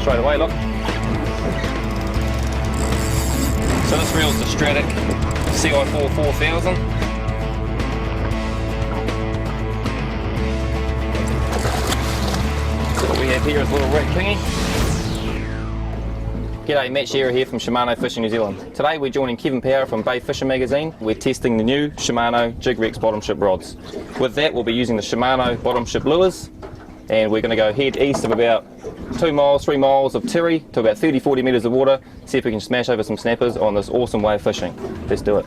straight away, look. So this reel's the Stratic CI4 4000. So what we have here is a little rat kingy. G'day, Matt Shearer here from Shimano Fishing New Zealand. Today we're joining Kevin Power from Bay Fisher magazine. We're testing the new Shimano Jig Rex bottom ship rods. With that we'll be using the Shimano bottom ship lures, and we're going to go head east of about 2 miles, 3 miles of Tirri to about 30-40 metres of water, see if we can smash over some snappers on this awesome way of fishing. Let's do it.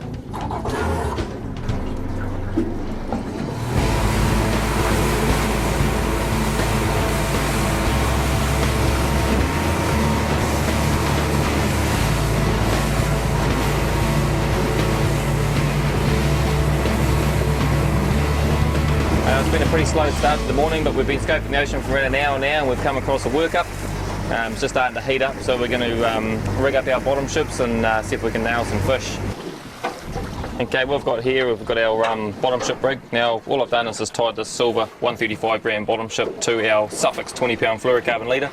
It's been a pretty slow start to the morning, but we've been scoping the ocean for around an hour now, and we've come across a workup. It's just starting to heat up, so we're going to rig up our bottom ships and see if we can nail some fish. Okay, we've got our bottom ship rig. Now all I've done is just tied this silver 135 gram bottom ship to our Suffolk's 20 pound fluorocarbon leader.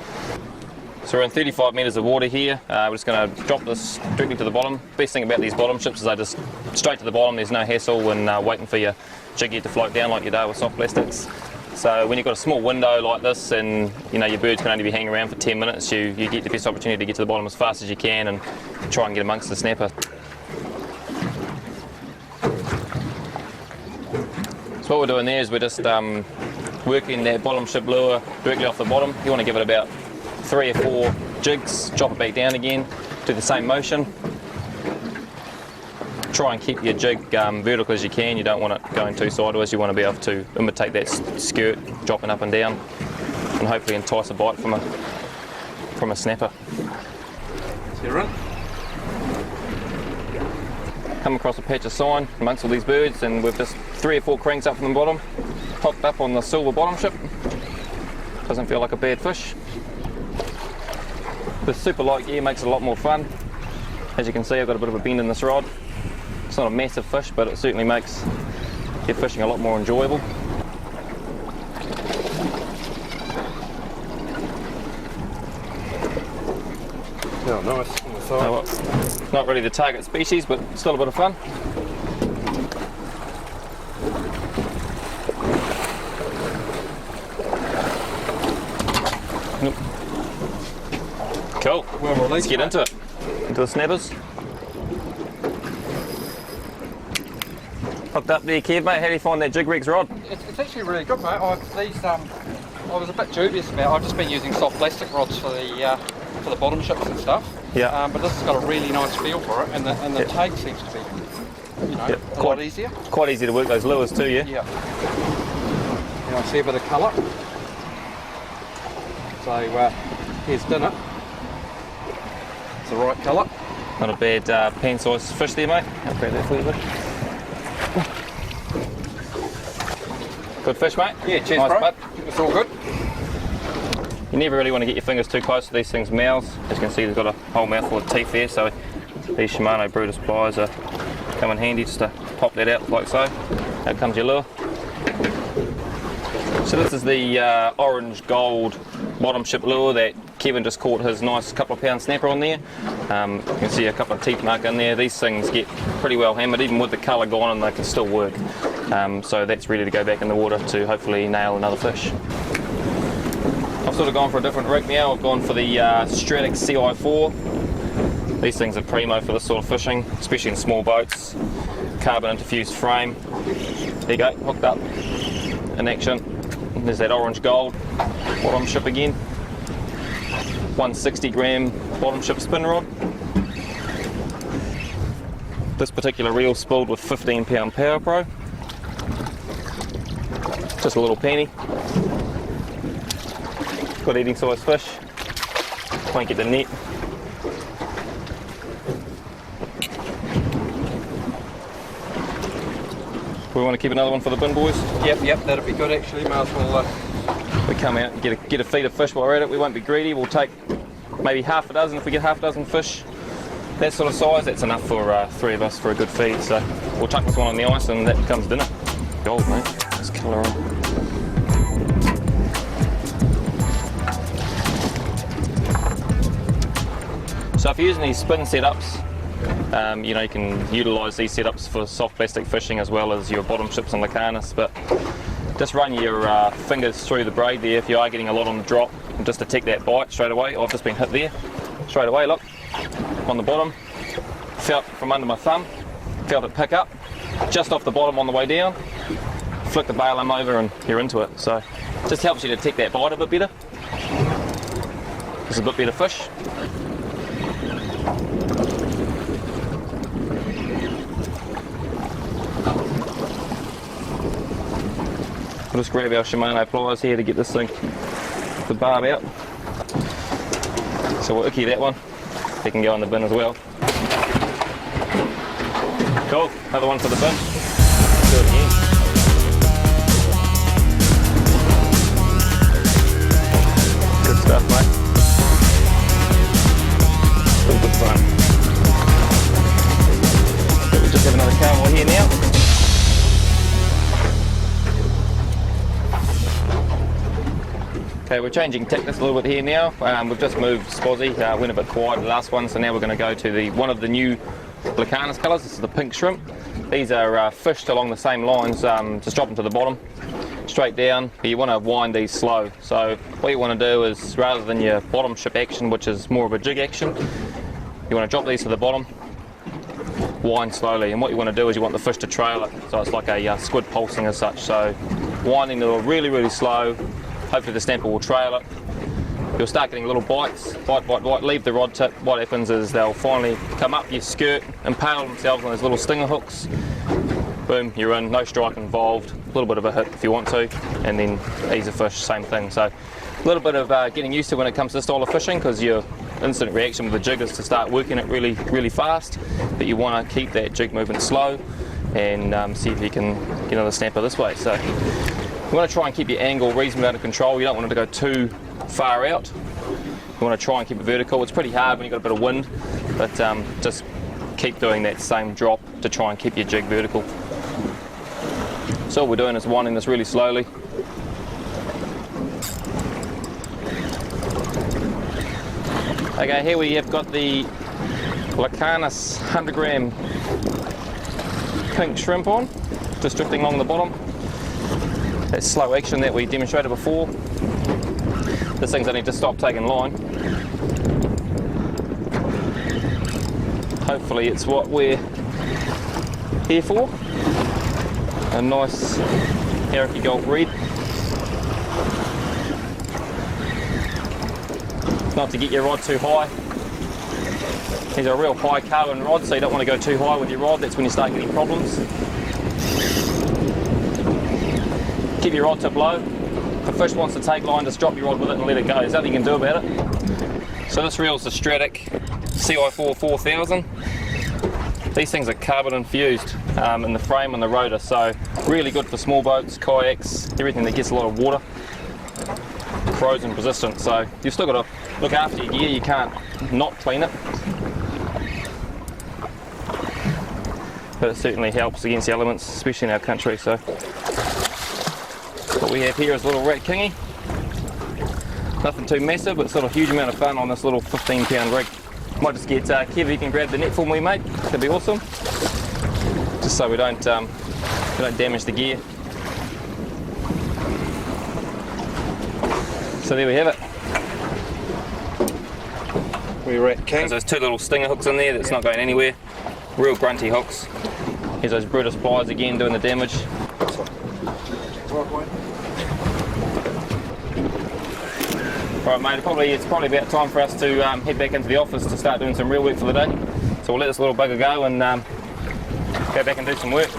So we're in 35 metres of water here. We're just going to drop this directly to the bottom. Best thing about these bottom ships is they just straight to the bottom. There's no hassle in waiting for your jig head to float down like you do with soft plastics. So when you've got a small window like this and your birds can only be hanging around for 10 minutes, you get the best opportunity to get to the bottom as fast as you can and try and get amongst the snapper. So what we're doing there is we're just working that bottom ship lure directly off the bottom. You want to give it about 3 or 4 jigs, drop it back down again, do the same motion. Try and keep your jig vertical as you can. You don't want it going too sideways. You want to be able to imitate that skirt dropping up and down, and hopefully entice a bite from a snapper. Come across a patch of sign amongst all these birds, and we've just 3 or 4 cranks up from the bottom, hooked up on the silver bottom ship. Doesn't feel like a bad fish. The super light gear makes it a lot more fun. As you can see, I've got a bit of a bend in this rod. It's not a massive fish, but it certainly makes your fishing a lot more enjoyable. Oh, nice. So, not really the target species, but still a bit of fun. Cool. Well, let's get into it. Into the snappers. Hooked up there, Kev, mate. How do you find that Jig Rex rod? It's actually really good, mate. I was a bit dubious about. I've just been using soft plastic rods for the bottom ships and stuff. Yeah. But this has got a really nice feel for it, and the take seems to be, a lot easier. Quite easy to work those lures too, yeah. Yeah. And I see a bit of colour. So here's dinner. It's the right colour. Not a bad pan-sized fish there, mate. I'll grab that for you, bud. Good fish, mate. Yeah, cheers, nice, bro. Bud. It's all good. You never really want to get your fingers too close to these things' mouths. As you can see, they've got a whole mouthful of teeth there, so these Shimano Brutus pliers come in handy just to pop that out like so. Out comes your lure. So this is the orange gold bottom ship lure that Kevin just caught his nice couple of pound snapper on there. You can see a couple of teeth mark in there. These things get pretty well hammered, even with the colour gone, and they can still work. So that's ready to go back in the water to hopefully nail another fish. I've sort of gone for a different rig now. I've gone for the Stratic CI4. These things are primo for this sort of fishing, especially in small boats. Carbon interfused frame. There you go, hooked up in action. There's that orange gold bottom ship again. 160 gram bottom ship spin rod. This particular reel spooled with 15 pound Power Pro. Just a little penny. Good eating size fish. Won't get the net. We want to keep another one for the bin, boys? Yep, that'd be good actually. May as well. We come out and get a feed of fish while we're at it. We won't be greedy. We'll take maybe half a dozen. If we get half a dozen fish that sort of size, that's enough for 3 of us for a good feed. So we'll chuck this one on the ice and that becomes dinner. Gold, mate. Let's colour on. So if you're using these spin setups, you know, you can utilise these setups for soft plastic fishing as well as your bottom ships and Lacanis, but just run your fingers through the braid there if you are getting a lot on the drop, and just detect that bite straight away. I've just been hit there straight away, look, on the bottom, felt from under my thumb, felt it pick up just off the bottom on the way down, flick the bail arm over and you're into it. So just helps you detect that bite a bit better. It's a bit better fish. We'll just grab our Shimano pliers here to get this thing, the barb out. So we'll icky that one. They can go in the bin as well. Cool, another one for the bin. Do it again. Good stuff, mate. Still good fun. So we'll just have another carnival here now. Okay, we're changing tactics a little bit here now. We've just moved Spozzy, went a bit quiet the last one, so now we're going to go to one of the new Lacanis colours. This is the pink shrimp. These are fished along the same lines, just drop them to the bottom, straight down, but you want to wind these slow. So what you want to do is, rather than your bottom ship action, which is more of a jig action, you want to drop these to the bottom, wind slowly, and what you want to do is you want the fish to trail it, so it's like a squid pulsing as such. So winding it really, really slow. Hopefully the snapper will trail it. You'll start getting little bites, bite, leave the rod tip. What happens is they'll finally come up your skirt, impale themselves on those little stinger hooks. Boom, you're in, no strike involved, a little bit of a hit if you want to, and then ease a fish, same thing. So a little bit of getting used to when it comes to this style of fishing, because your instant reaction with the jig is to start working it really, really fast, but you want to keep that jig moving slow and see if you can get another snapper this way. So you want to try and keep your angle reasonably under control. You don't want it to go too far out. You want to try and keep it vertical. It's pretty hard when you've got a bit of wind, but just keep doing that same drop to try and keep your jig vertical. So all we're doing is winding this really slowly. Okay, here we have got the Lacanis 100 gram pink shrimp on, just drifting along the bottom. That slow action that we demonstrated before. This thing's only just stopped taking line. Hopefully it's what we're here for. A nice Haraki Gulf red. Not to get your rod too high. These are a real high carbon rod, so you don't want to go too high with your rod. That's when you start getting problems. Keep your rod tip low. If a fish wants to take line, just drop your rod with it and let it go. There's nothing you can do about it. So this reel's the Stratic CI4 4000. These things are carbon infused in the frame and the rotor, so really good for small boats, kayaks, everything that gets a lot of water. Corrosion resistant, so you've still got to look after your gear. You can't not clean it. But it certainly helps against the elements, especially in our country. So what we have here is a little Rat Kingy. Nothing too massive, but still a huge amount of fun on this little 15-pound rig. Might just get Kev, you can grab the net for me, mate. That'd be awesome. Just so we don't damage the gear. So there we have it. We're at King. There's those two little stinger hooks in there that's not going anywhere. Real grunty hooks. Here's those Brutus pliers again doing the damage. Right, mate, it's probably about time for us to head back into the office to start doing some real work for the day. So we'll let this little bugger go and go back and do some work.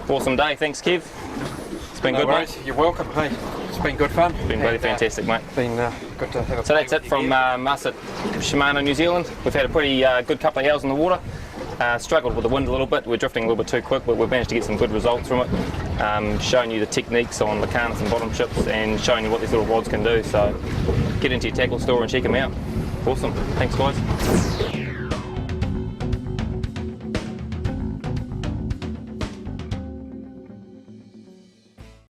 Awesome day, thanks Kev. It's been good, mate. You're welcome, hey. It's been good fun. It's been really fantastic, mate. Been good to have a So that's it from us at Shimano New Zealand. We've had a pretty good couple of hours in the water. Struggled with the wind a little bit. We're drifting a little bit too quick, but we've managed to get some good results from it. Showing you the techniques on Lacanis and bottom ships and showing you what these little rods can do. So get into your tackle store and check them out. Awesome. Thanks, guys.